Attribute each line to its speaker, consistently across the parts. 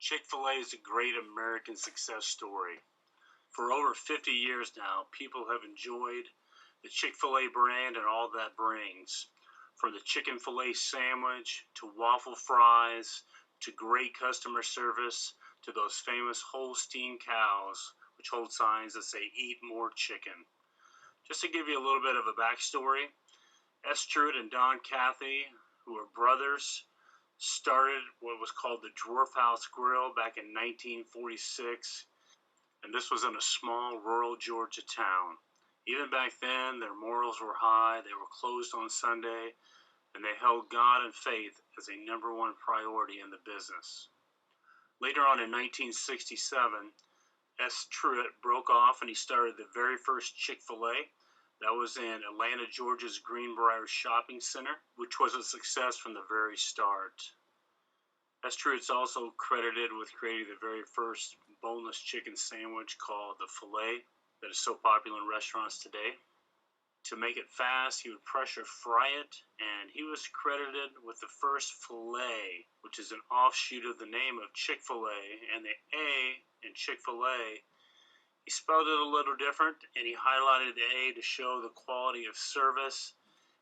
Speaker 1: Chick-fil-A is a great American success story. For over 50 years now, people have enjoyed the Chick-fil-A brand and all that brings. From the chicken filet sandwich, to waffle fries, to great customer service, to those famous Holstein cows, which hold signs that say, "Eat more chicken." Just to give you a little bit of a backstory, Truett and Don Cathy, who are brothers, started what was called the Dwarf House Grill back in 1946, and this was in a small rural Georgia town. Even back then, their morals were high, they were closed on Sunday, and they held God and faith as a number one priority in the business. Later on in 1967, Truett broke off and he started the very first Chick-fil-A. That was in Atlanta, Georgia's Greenbrier Shopping Center, which was a success from the very start. Truett's also credited with creating the very first boneless chicken sandwich called the filet that is so popular in restaurants today. To make it fast, he would pressure fry it, and he was credited with the first filet, which is an offshoot of the name of Chick-fil-A, and the A in Chick-fil-A, he spelled it a little different, and he highlighted the A to show the quality of service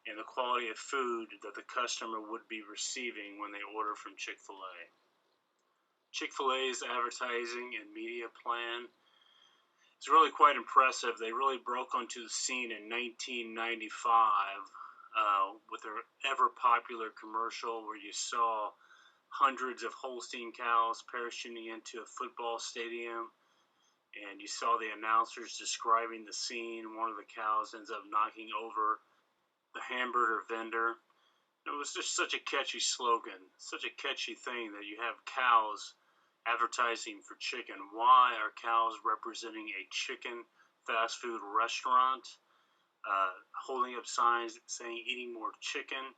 Speaker 1: and the quality of food that the customer would be receiving when they order from Chick-fil-A. Chick-fil-A's advertising and media plan is really quite impressive. They really broke onto the scene in 1995 with their ever-popular commercial where you saw hundreds of Holstein cows parachuting into a football stadium, and you saw the announcers describing the scene. One of the cows ends up knocking over the hamburger vendor. It was just such a catchy slogan, such a catchy thing that you have cows advertising for chicken. Why are cows representing a chicken fast food restaurant, holding up signs saying "eating more chicken"?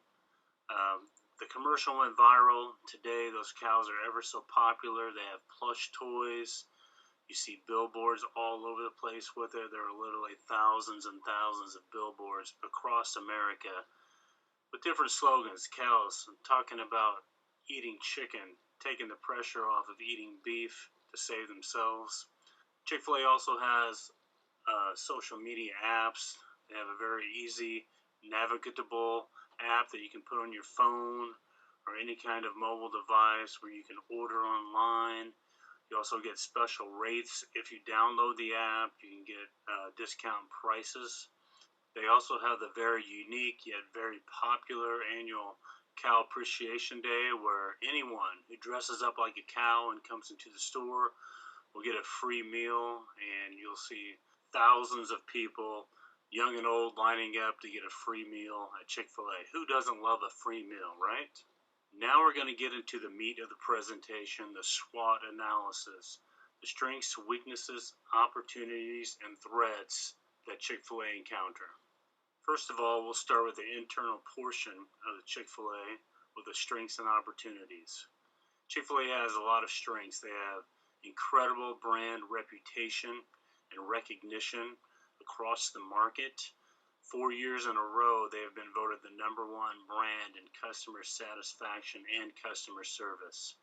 Speaker 1: The commercial went viral. Today, those cows are ever so popular. They have plush toys. You see billboards all over the place with it. There are literally thousands and thousands of billboards across America with different slogans. Cows talking about eating chicken, taking the pressure off of eating beef to save themselves. Chick-fil-A also has social media apps. They have a very easy, navigable app that you can put on your phone or any kind of mobile device where you can order online. You also get special rates if you download the app. You can get discount prices. They also have the very unique yet very popular annual Cow Appreciation Day, where anyone who dresses up like a cow and comes into the store will get a free meal, and you'll see thousands of people, young and old, lining up to get a free meal at Chick-fil-A. Who doesn't love a free meal, right? Now we're going to get into the meat of the presentation, the SWOT analysis, the strengths, weaknesses, opportunities, and threats that Chick-fil-A encounter. First of all, we'll start with the internal portion of the Chick-fil-A with the strengths and opportunities. Chick-fil-A has a lot of strengths. They have incredible brand reputation and recognition across the market. 4 years in a row, they have been voted the #1 brand in customer satisfaction and customer service.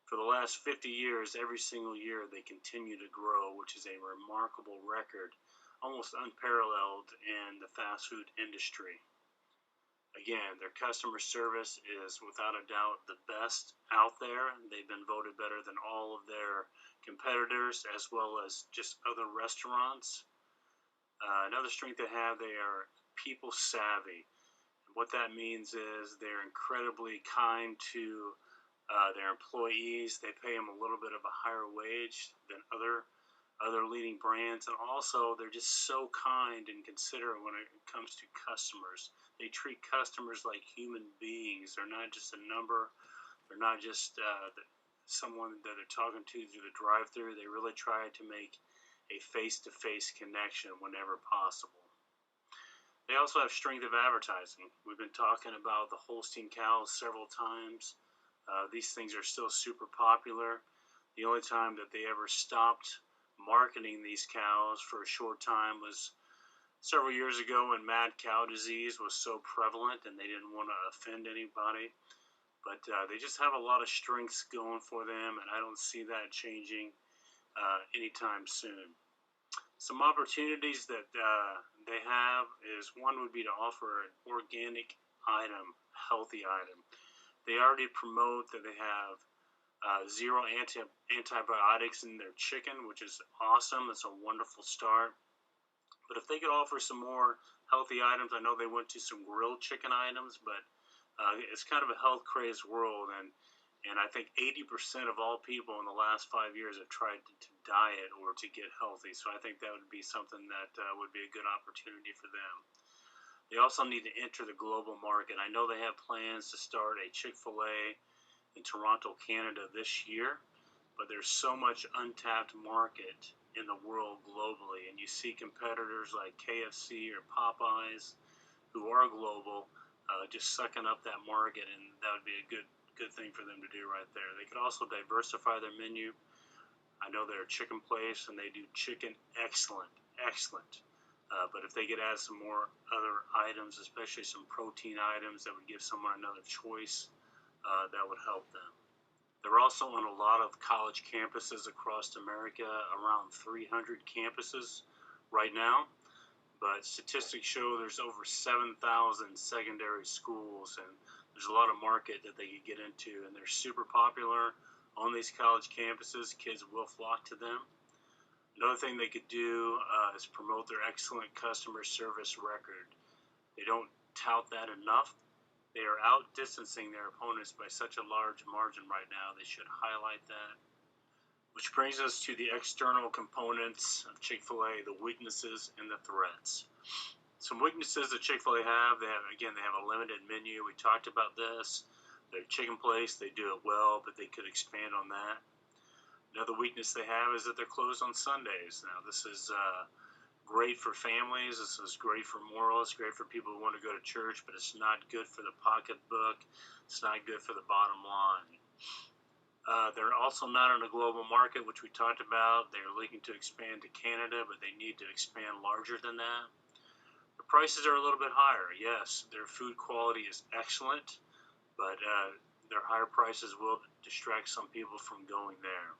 Speaker 1: For the last 50 years, every single year, they continue to grow, which is a remarkable record, almost unparalleled in the fast food industry. Again, their customer service is without a doubt the best out there. They've been voted better than all of their competitors as well as just other restaurants. Another strength they have, they are people savvy. What that means is they're incredibly kind to their employees. They pay them a little bit of a higher wage than other leading brands, and also they're just so kind and considerate when it comes to customers. They treat customers like human beings. They're not just a number. They're not just someone that they're talking to through the drive-thru. They really try to make a face-to-face connection whenever possible. They also have strength of advertising. We've been talking about the Holstein cows several times. These things are still super popular. The only time that they ever stopped marketing these cows for a short time was several years ago when mad cow disease was so prevalent and they didn't want to offend anybody. But they just have a lot of strengths going for them, and I don't see that changing anytime soon. Some opportunities that they have is one would be to offer an organic item, healthy item. They already promote that they have zero antibiotics in their chicken, which is awesome. It's a wonderful start. But if they could offer some more healthy items, I know they went to some grilled chicken items, but it's kind of a health crazed world, and I think 80% of all people in the last 5 years have tried to diet or to get healthy. So I think that would be something that would be a good opportunity for them. They also need to enter the global market. I know they have plans to start a Chick-fil-A in Toronto, Canada this year, but there's so much untapped market in the world globally, and you see competitors like KFC or Popeyes who are global just sucking up that market, and that would be a good thing for them to do right there. They could also diversify their menu. I know they're a chicken place and they do chicken excellent. But if they could add some more other items, especially some protein items that would give someone another choice, that would help them. They're also on a lot of college campuses across America, around 300 campuses right now. But statistics show there's over 7,000 secondary schools, and there's a lot of market that they could get into, and they're super popular on these college campuses. Kids will flock to them. Another thing they could do is promote their excellent customer service record. They don't tout that enough. They are outdistancing their opponents by such a large margin right now. They should highlight that. Which brings us to the external components of Chick-fil-A, the weaknesses and the threats. Some weaknesses that Chick-fil-A have, they have a limited menu. We talked about this. They're a chicken place, they do it well, but they could expand on that. Another weakness they have is that they're closed on Sundays. Now, this is great for families. This is great for morals. Great for people who want to go to church, but it's not good for the pocketbook. It's not good for the bottom line. They're also not in a global market, which we talked about. They're looking to expand to Canada, but they need to expand larger than that. The prices are a little bit higher. Yes, their food quality is excellent, but their higher prices will distract some people from going there.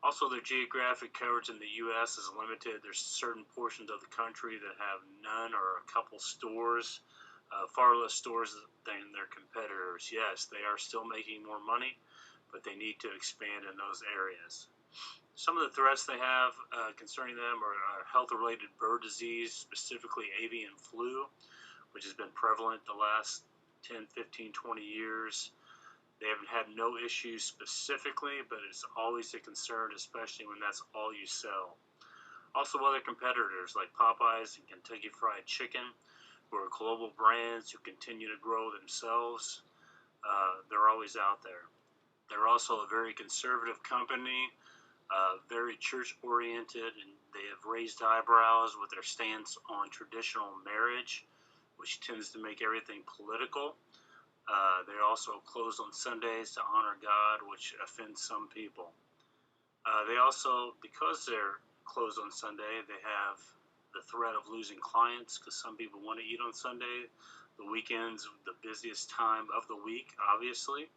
Speaker 1: Also, their geographic coverage in the U.S. is limited. There's certain portions of the country that have none or a couple stores, far less stores than their competitors. Yes, they are still making more money, but they need to expand in those areas. Some of the threats they have concerning them are health-related bird disease, specifically avian flu, which has been prevalent the last 10, 15, 20 years. They haven't had no issues specifically, but it's always a concern, especially when that's all you sell. Also, other competitors like Popeyes and Kentucky Fried Chicken, who are global brands who continue to grow themselves, they're always out there. They're also a very conservative company, very church-oriented, and they have raised eyebrows with their stance on traditional marriage, which tends to make everything political. They're also closed on Sundays to honor God, which offends some people. They also, because they're closed on Sunday, they have the threat of losing clients because some people want to eat on Sunday. The weekend's the busiest time of the week, obviously,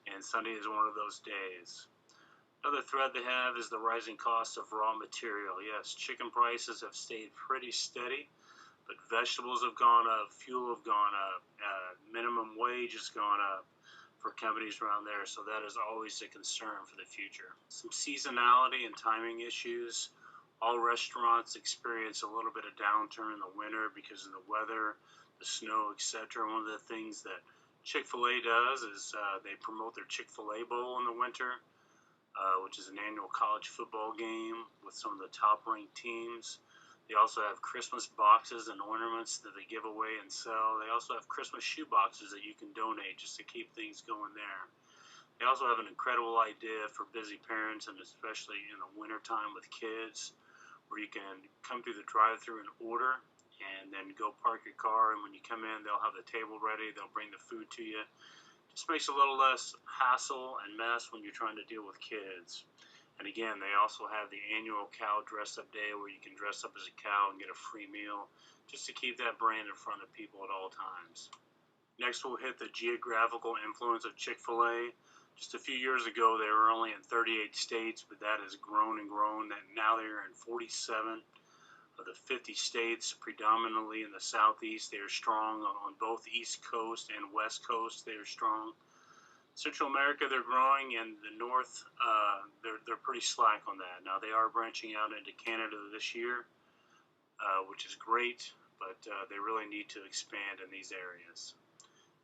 Speaker 1: and Sunday is one of those days. Another threat they have is the rising cost of raw material. Yes, chicken prices have stayed pretty steady, but vegetables have gone up, fuel have gone up, minimum wage has gone up for companies around there, so that is always a concern for the future. Some seasonality and timing issues. All restaurants experience a little bit of downturn in the winter because of the weather, the snow, etc. One of the things that Chick-fil-A does is they promote their Chick-fil-A Bowl in the winter, which is an annual college football game with some of the top-ranked teams. They also have Christmas boxes and ornaments that they give away and sell. They also have Christmas shoe boxes that you can donate just to keep things going there. They also have an incredible idea for busy parents, and especially in the wintertime with kids, where you can come through the drive-thru and order, and then go park your car, and when you come in, they'll have the table ready. They'll bring the food to you. Just makes it a little less hassle and mess when you're trying to deal with kids. And again, they also have the annual cow dress-up day where you can dress up as a cow and get a free meal just to keep that brand in front of people at all times. Next, we'll hit the geographical influence of Chick-fil-A. Just a few years ago, they were only in 38 states, but that has grown and grown. And now they're in 47 of the 50 states, predominantly in the Southeast. They are strong on both East Coast and West Coast. They are strong. Central America, they're growing, and the North, they're pretty slack on that. Now, they are branching out into Canada this year, which is great, but they really need to expand in these areas.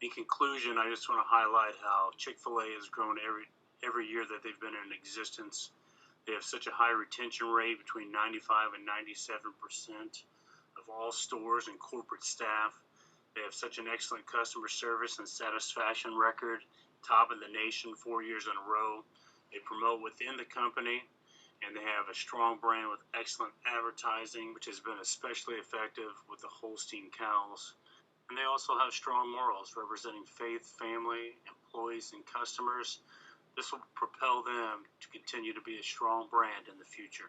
Speaker 1: In conclusion, I just want to highlight how Chick-fil-A has grown every year that they've been in existence. They have such a high retention rate, between 95 and 97% of all stores and corporate staff. They have such an excellent customer service and satisfaction record, top of the nation 4 years in a row. They promote within the company, and they have a strong brand with excellent advertising, which has been especially effective with the Holstein cows. And they also have strong morals representing faith, family, employees, and customers. This will propel them to continue to be a strong brand in the future.